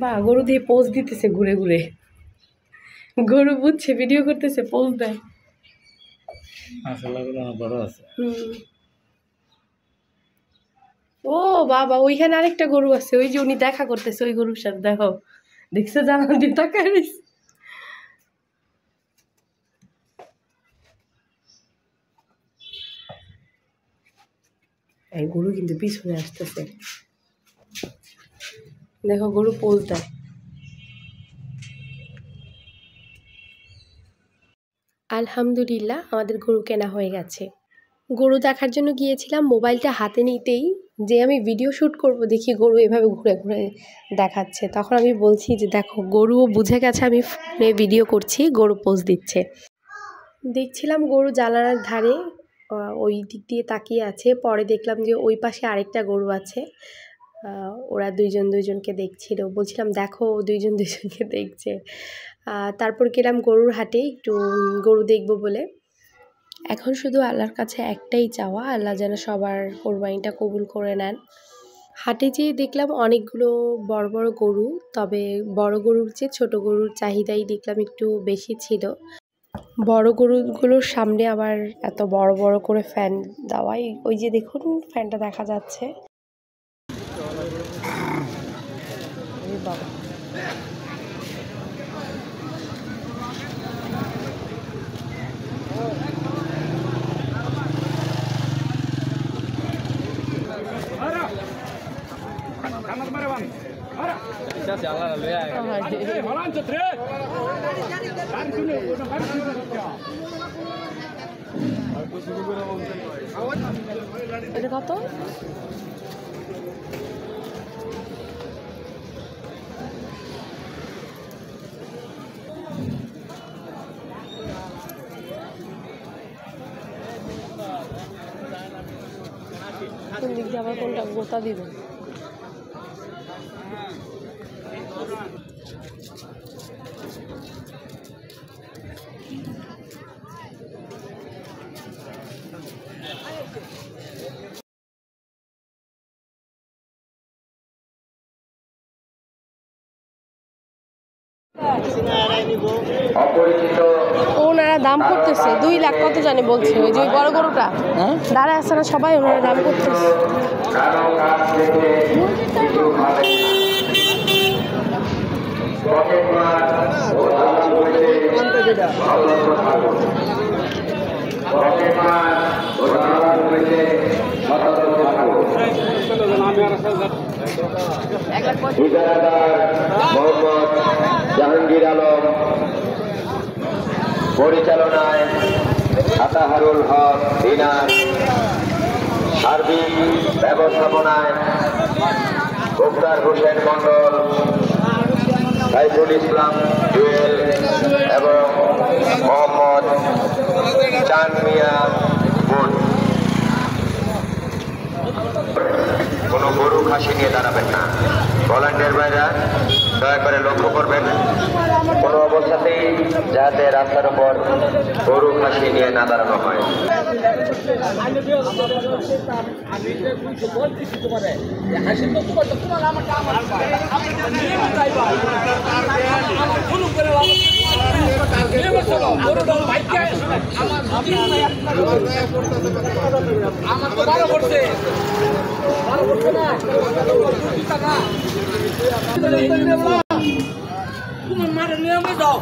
বা গরু দিয়ে পোজ দিতেছে ঘুরে ঘুরে, গরু বুঝছে ভিডিও করতেছে, পোজ দেয়। বড় আছে। ও বাবা, ওইখানে আরেকটা গরু আছে, ওই যে উনি দেখা করতেছে ওই গরুর সাথে, দেখো দেখছো জানালা দিয়ে তাকায় রইছে। এই গরু কিন্তু পিছনে আসতেছে, দেখো গরু পোজ দেয়। আলহামদুলিল্লাহ আমাদের গরু কেনা হয়ে গেছে। গরু দেখার জন্য গিয়েছিলাম, মোবাইলটা হাতে নিতেই যে আমি ভিডিও শ্যুট করব দেখি গরু এভাবে ঘুরে ঘুরে দেখাচ্ছে। তখন আমি বলছি যে দেখো গরুও বুঝে গেছে আমি ফোনে ভিডিও করছি, গরু পোজ দিচ্ছে। দেখছিলাম গরু জানালার ধারে ওই দিক দিয়ে তাকিয়ে আছে। পরে দেখলাম যে ওই পাশে আরেকটা গরু আছে, ওরা দুইজনকে দেখছিল। বলছিলাম দেখো দুইজনকে দেখছে। তারপর গেলাম গরুর হাটে একটু গরু দেখব বলে। এখন শুধু আল্লাহর কাছে একটাই চাওয়া, আল্লাহ যেন সবার কোরবানিটা কবুল করে নেন। হাটে যেয়ে দেখলাম অনেকগুলো বড় বড় গরু, তবে বড় গরুর চেয়ে ছোট গরুর চাহিদাই দেখলাম একটু বেশি ছিল। বড় গরুগুলোর সামনে আবার এত বড় বড় করে ফ্যান দেওয়াই, ওই যে দেখুন ফ্যানটা দেখা যাচ্ছে। বাবা এটা কত? কোন দিক দিয়ে আবার কোনটা গোটা দিবেন? ওনারা দাম করতেছে 2 লাখ কত জানি বলছে, ওই যে ওই বড় গরুটা দাঁড়ায় আছে না সবাই, ওনারা দাম করতেছে। জাহাঙ্গীর আলম পরিচালনায় আতাহারুল হক দিনার, সার্বিক ব্যবস্থাপনায় মুক্তার হোসেন মন্ডল, সাইফুল ইসলাম জুয়েল এবং মোহাম্মদ চান মিয়া বুন। কোনো গরু খাসি নিয়ে দাঁড়াবেন না। ভলান্টিয়ার ভাইরা দয়া করে লক্ষ্য করবেন কোনো অবস্থাতেই যাতে রাস্তার উপর গরু খাসি নিয়ে না দাঁড়ানো হয়। তোমার মারে নিয়ে যাও।